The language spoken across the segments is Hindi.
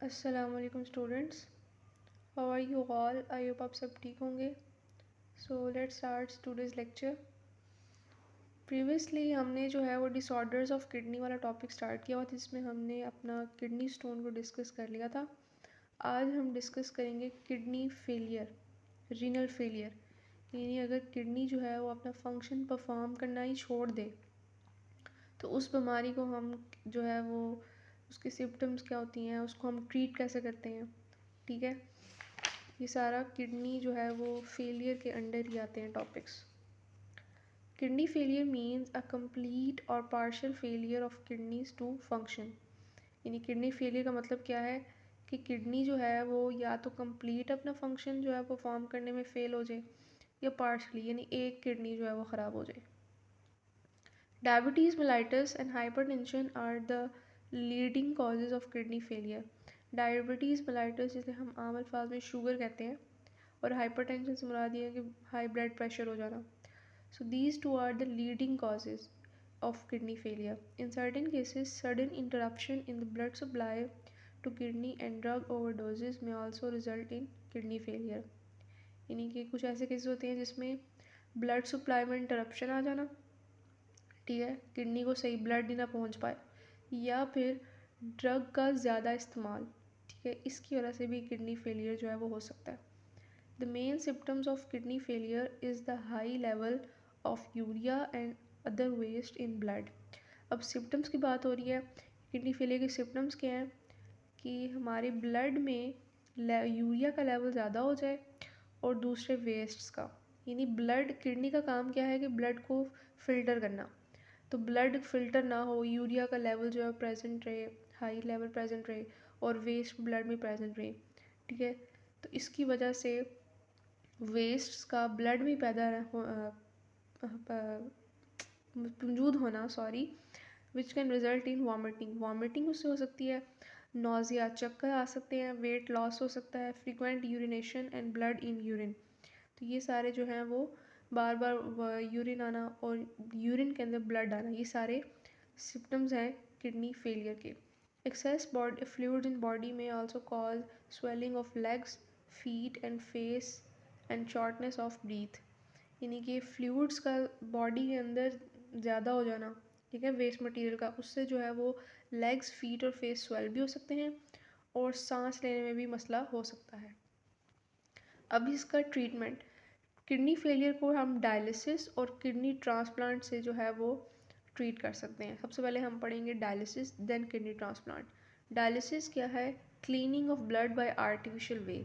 अस्सलामुअलैकुम students, how are you all. I hope आप सब ठीक होंगे। So let's start today's lecture. Previously हमने जो है वो डिसऑर्डर्स ऑफ किडनी वाला टॉपिक स्टार्ट किया हुआ था, जिसमें हमने अपना किडनी स्टोन को डिस्कस कर लिया था। आज हम डिस्कस करेंगे किडनी फेलियर, रीनल फेलियर। यानी अगर किडनी जो है वो अपना फंक्शन परफॉर्म करना ही छोड़ दे तो उस बीमारी को हम जो है वो उसकी सिम्टम्स क्या होती हैं, उसको हम ट्रीट कैसे करते हैं। ठीक है, ये सारा किडनी जो है वो फेलियर के अंडर ही आते हैं topics. Kidney failure means a complete और partial failure of kidneys to function. यानी किडनी फेलियर का मतलब क्या है कि किडनी जो है वो या तो कंप्लीट अपना फंक्शन जो है परफॉर्म करने में फेल हो जाए या पार्शली, यानी एक किडनी जो है वो ख़राब हो जाए। Diabetes, mellitus and hypertension are the leading causes of kidney failure. Diabetes, mellitus जिसे हम आम अल्फाज में शुगर कहते हैं, और हाइपरटेंशन से मुराद ये है कि हाई ब्लड प्रेशर हो जाना। So these two are the leading causes of kidney failure. In certain cases, sudden interruption in the blood supply to kidney and drug overdoses may also result in kidney failure. यानी कि कुछ ऐसे केसेस होते हैं जिसमें ब्लड सप्लाई में इंटरप्शन आ जाना, ठीक है, किडनी को सही ब्लड ही ना पहुंच पाए, या फिर ड्रग का ज़्यादा इस्तेमाल, ठीक है, इसकी वजह से भी किडनी फेलियर जो है वो हो सकता है। The main symptoms of kidney failure is the high level of urea and other waste in blood. अब सिम्टम्स की बात हो रही है, किडनी फेलियर के सिम्टम्स क्या हैं कि हमारे ब्लड में यूरिया का लेवल ज़्यादा हो जाए और दूसरे वेस्ट्स का। यानी ब्लड, किडनी का काम क्या है कि ब्लड को फ़िल्टर करना, तो ब्लड फ़िल्टर ना हो, यूरिया का लेवल जो है प्रेजेंट रहे, हाई लेवल प्रेजेंट रहे, और वेस्ट ब्लड में प्रेजेंट रहे, ठीक है। तो इसकी वजह से वेस्ट्स का ब्लड में पैदा मौजूद होना, which can result in vomiting उससे हो सकती है, नोज़िया, चक्कर आ सकते हैं, वेट लॉस हो सकता है, frequent urination and blood in urine. तो ये सारे जो हैं वो बार बार यूरिन आना और यूरिन के अंदर ब्लड आना, ये सारे सिम्टम्स हैं किडनी फेलियर के। Excess body fluids in body में also cause swelling of legs, feet and face and shortness of breath. यानी कि फ्लूइड्स का बॉडी के अंदर ज़्यादा हो जाना, ठीक है, वेस्ट मटेरियल का, उससे जो है वो लेग्स, फीट और फेस स्वेल भी हो सकते हैं और सांस लेने में भी मसला हो सकता है। अब इसका ट्रीटमेंट, किडनी फेलियर को हम डायलिसिस और किडनी ट्रांसप्लांट से जो है वो ट्रीट कर सकते हैं। सबसे पहले हम पढ़ेंगे dialysis, then kidney transplant. Dialysis क्या है? Cleaning of blood by artificial way,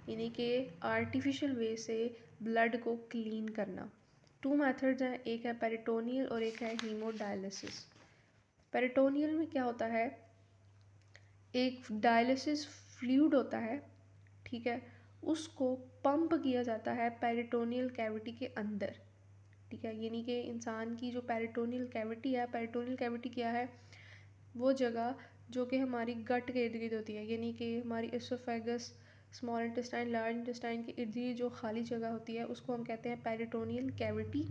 यानी कि आर्टिफिशियल वे से ब्लड को क्लीन करना। टू मेथड्स हैं, एक है पेरिटोनियल और एक है हीमोडायलिसिस। पेरिटोनियल में क्या होता है, एक डायलिसिस फ्लूइड होता है, ठीक है, उसको पंप किया जाता है पेरिटोनियल कैविटी के अंदर, ठीक है। यानी कि इंसान की जो पेरिटोनियल कैविटी है, पेरिटोनियल कैविटी क्या है? वो जगह जो कि हमारी गट के इर्द गिर्द होती है, यानी कि हमारी oesophagus, small intestine, large intestine के इर्द गिर्द जो खाली जगह होती है उसको हम कहते हैं पेरिटोनियल कैविटी।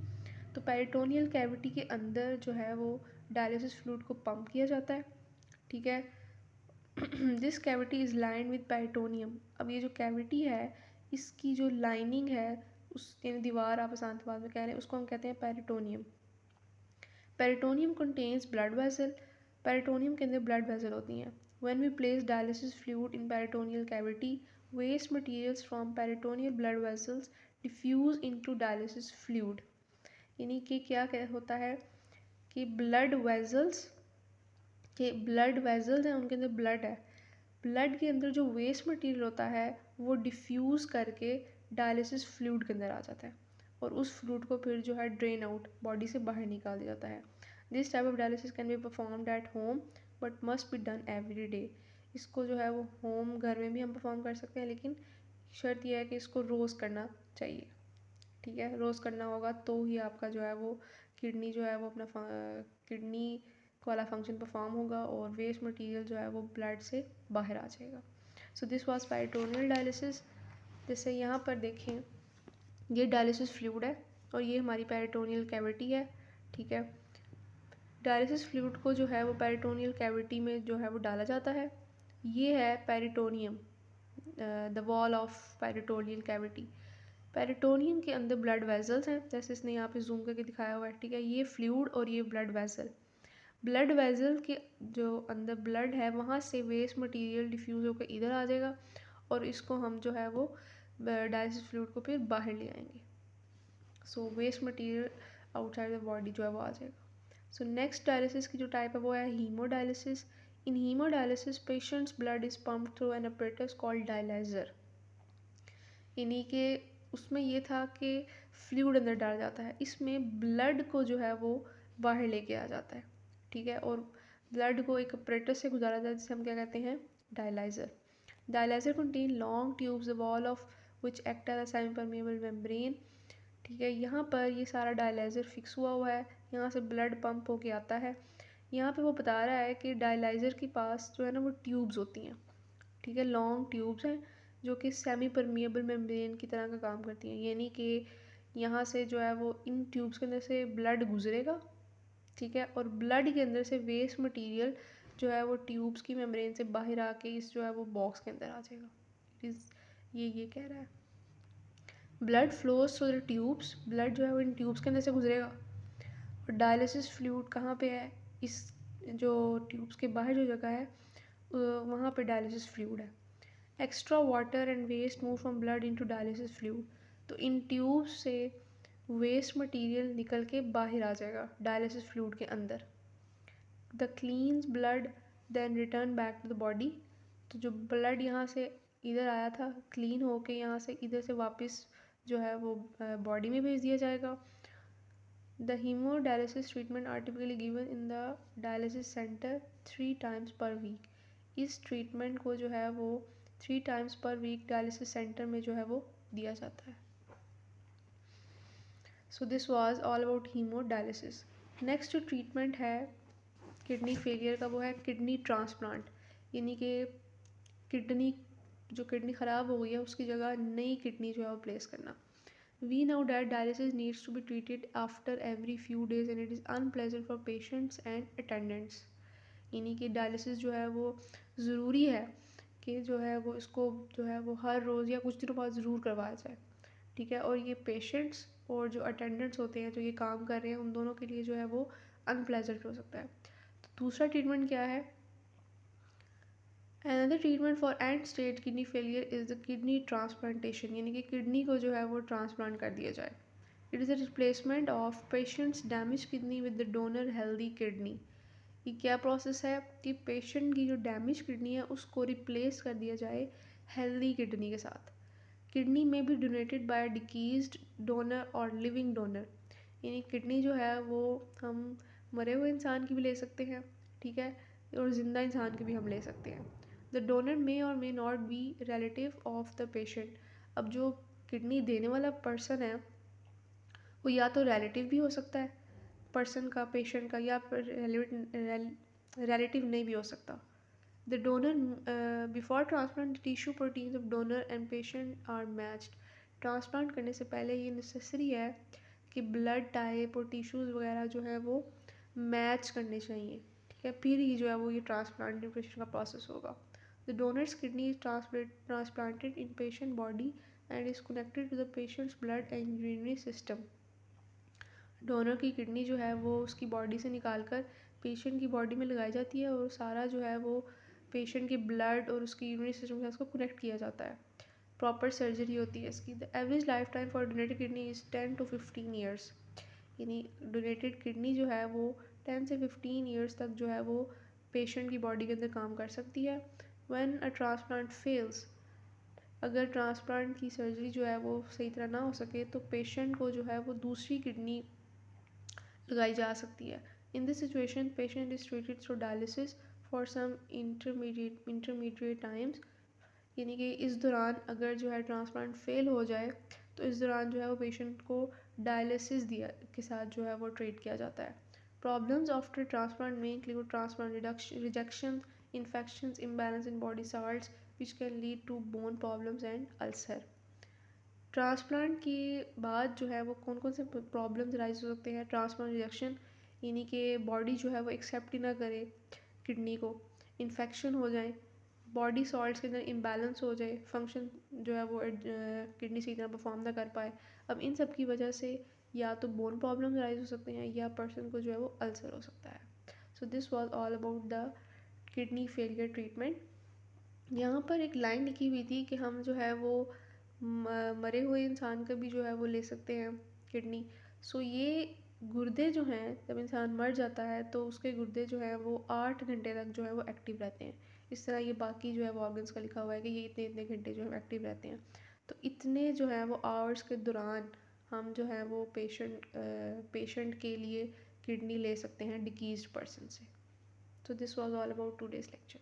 तो पेरिटोनियल कैविटी के अंदर जो है वो डायलिसिस फ्लूइड को पंप किया जाता है, ठीक है। This cavity is lined with peritoneum. अब ये जो कैविटी है, इसकी जो लाइनिंग है, उस यानी दीवार आप आसान बाद में कह रहे हैं, उसको हम कहते हैं peritoneum. Peritoneum contains blood vessel, peritoneum के अंदर ब्लड वेसल होती हैं। When we place dialysis fluid in peritoneal cavity, waste materials from peritoneal blood vessels diffuse into dialysis fluid. यानी कि क्या होता है कि ब्लड वेसल्स हैं, उनके अंदर ब्लड है, ब्लड के अंदर जो वेस्ट मटेरियल होता है वो डिफ्यूज़ करके डायलिसिस फ्लूइड के अंदर आ जाता है, और उस फ्लूइड को फिर जो है ड्रेन आउट, बॉडी से बाहर निकाल दिया जाता है। This type of dialysis can be performed at home but must be done every day. इसको जो है वो होम, घर में भी हम परफॉर्म कर सकते हैं, लेकिन शर्त यह है कि इसको रोज़ करना चाहिए, ठीक है। रोज़ करना होगा तो ही आपका जो है वो किडनी जो है वो अपना किडनी वाला फंक्शन परफॉर्म होगा और वेस्ट मटेरियल जो है वो ब्लड से बाहर आ जाएगा। So this was peritoneal dialysis. जैसे यहाँ पर देखें, ये डायलिसिस फ्लूइड है और ये हमारी पेरिटोनियल कैविटी है, ठीक है। डायलिसिस फ्लूइड को जो है वो पेरिटोनियल कैविटी में जो है वो डाला जाता है, ये है peritoneum, the wall of peritoneal cavity. Peritoneum के अंदर ब्लड वेजल्स हैं, जैसे इसने यहाँ पे जूम करके दिखाया हुआ है, ठीक है। ये फ्लूइड और ये ब्लड वेसल। ब्लड वेसल के जो अंदर ब्लड है वहाँ से वेस्ट मटेरियल डिफ्यूज़ होकर इधर आ जाएगा और इसको हम जो है वो डायलिसिस फ्लूइड को फिर बाहर ले आएंगे। So waste material outside the body जो है वो आ जाएगा। सो नेक्स्ट डायलिसिस की जो टाइप है वो है haemodialysis. In haemodialysis patients blood is pumped through an apparatus called dialyser. इन्हीं के उसमें ये था कि फ्लूइड अंदर डाला जाता है, इसमें ब्लड को जो है वो बाहर लेके आ जाता है, ठीक है। और ब्लड को एक apparatus से गुजारा जाता है जिसे हम क्या कहते हैं, dialyser. Dialyser contain long tubes the wall of which act as a semi permeable membrane, ठीक है। यहाँ पर ये सारा डायलाइजर फिक्स हुआ हुआ है, यहाँ से ब्लड पंप होके आता है। यहाँ पे वो बता रहा है कि डायलाइजर के पास जो है ना वो ट्यूब्स होती हैं, ठीक है, लॉन्ग ट्यूब्स हैं जो कि सेमी परमिएबल मेम्ब्रेन की तरह का काम करती हैं। यानी कि यहाँ से जो है वो इन ट्यूब्स के अंदर से ब्लड गुजरेगा, ठीक है, और ब्लड के अंदर से वेस्ट मटेरियल जो है वो ट्यूब्स की मेम्ब्रेन से बाहर आके इस जो है वो बॉक्स के अंदर आ जाएगा। इस ये कह रहा है blood flows through the tubes, blood जो है वो इन ट्यूब्स के अंदर से गुजरेगा। और डायलिसिस फ्लूइड कहाँ पे है, इस जो ट्यूब्स के बाहर जो जगह है वहाँ पे डायलिसिस फ्लूइड है। Extra water and waste move from blood into dialysis fluid, तो इन ट्यूब्स से वेस्ट मटेरियल निकल के बाहर आ जाएगा डायलिसिस फ्लूइड के अंदर। The cleans blood then return back to the body, तो जो ब्लड यहाँ से इधर आया था क्लीन होके यहाँ से इधर से वापस जो है वो बॉडी में भेज दिया जाएगा। The haemodialysis treatment are typically given in the dialysis centre 3 times per week. इस ट्रीटमेंट को जो है वो 3 times per week dialysis centre में जो है वो दिया जाता है। So this was all about haemodialysis. Next जो ट्रीटमेंट है किडनी फेलियर का वो है किडनी ट्रांसप्लांट, यानी कि किडनी ख़राब हो गई है उसकी जगह नई किडनी जो है वो प्लेस करना। We know that dialysis needs to be treated after every few days and it is unpleasant for patients and attendants। यानी कि डायलिसिस जो है वो ज़रूरी है कि जो है वो इसको जो है वो हर रोज़ या कुछ दिनों बाद ज़रूर करवाया जाए, ठीक है। और ये पेशेंट्स और जो अटेंडेंट्स होते हैं जो ये काम कर रहे हैं उन दोनों के लिए जो है वो अनप्लेजेंट हो सकता है। तो दूसरा ट्रीटमेंट क्या है, Another treatment for end stage kidney failure is the kidney transplantation, यानी कि किडनी को जो है वो ट्रांसप्लांट कर दिया जाए। It is a replacement of patient's damaged kidney with the donor healthy kidney। ये क्या प्रोसेस है कि पेशेंट की जो डैमेज किडनी है उसको रिप्लेस कर दिया जाए हेल्दी किडनी के साथ। किडनी में भी डोनेटेड बाय डिकीज्ड डोनर और लिविंग डोनर, यानी किडनी जो है वो हम मरे हुए इंसान की भी ले सकते हैं, ठीक है, और ज़िंदा इंसान की भी हम ले सकते हैं। द डोनर मे और may not be relative of the patient. अब जो किडनी देने वाला पर्सन है वो या तो रिलेटिव भी हो सकता है पर्सन का, पेशेंट का, या रिलेटिव नहीं भी हो सकता। The donor before transplant tissue proteins of donor and patient are matched. Transplant करने से पहले ये नेसेसरी है कि ब्लड टाइप और टिश्यूज़ वगैरह जो है वो मैच करने चाहिए, ठीक है, फिर ही जो है वो ये ट्रांसप्लांटेशन का प्रोसेस होगा। The donor's kidney is transplanted in patient body and is connected to the patient's blood and urinary system. Donor की किडनी जो है वो उसकी बॉडी से निकाल कर पेशेंट की बॉडी में लगाई जाती है और सारा जो है वो पेशेंट के ब्लड और उसकी यूरिनरी सिस्टम के साथ उसको कनेक्ट किया जाता है। प्रॉपर सर्जरी होती है इसकी। The average life time for donated kidney is 10 to 15 years, यानी डोनेटेड किडनी जो है वो 10 से 15 ईयर्स तक जो है वो पेशेंट की बॉडी के अंदर काम कर सकती है। व्हेन अ ट्रांसप्लांट फेल्स, अगर ट्रांसप्लांट की सर्जरी जो है वो सही तरह ना हो सके तो पेशेंट को जो है वो दूसरी किडनी लगाई जा सकती है। In this situation patient is treated through dialysis for some intermediate times, यानी कि इस दौरान अगर जो है ट्रांसप्लांट फेल हो जाए तो इस दौरान जो है वो पेशेंट को डायलिसिस दिया के साथ जो है वो ट्रीट किया जाता है। प्रॉब्लम्स आफ्टर ट्रांसप्लांट में include transplant rejection, infections, imbalance in body salts which can lead to bone problems and ulcer। Transplant के बाद जो है वो कौन कौन से प्रॉब्लम्स राइज हो सकते हैं, ट्रांसप्लांट रिजेक्शन, यानी कि बॉडी जो है वो एक्सेप्ट ही ना करे किडनी को, इन्फेक्शन हो जाए, बॉडी सॉल्ट्स के अंदर इम्बैलेंस हो जाए, फंक्शन जो है वो किडनी सही तरह परफॉर्म ना कर पाए। अब इन सब की वजह से या तो बोन प्रॉब्लम राइज हो सकते हैं या पर्सन को जो है वो अल्सर हो सकता है। So this was all about the kidney failure treatment. यहाँ पर एक लाइन लिखी हुई थी कि हम जो है वो मरे हुए इंसान का भी जो है वो ले सकते हैं किडनी। सो ये गुर्दे जो हैं, जब इंसान मर जाता है तो उसके गुर्दे जो हैं वो 8 घंटे तक जो है वो एक्टिव रहते हैं। इस तरह ये बाकी जो है वो ऑर्गन्स का लिखा हुआ है कि ये इतने इतने घंटे जो है एक्टिव रहते हैं। तो इतने जो है वो आवर्स के दौरान हम जो है वो पेशेंट के लिए किडनी ले सकते हैं डिकीज्ड पर्सन से। So this was all about today's lecture.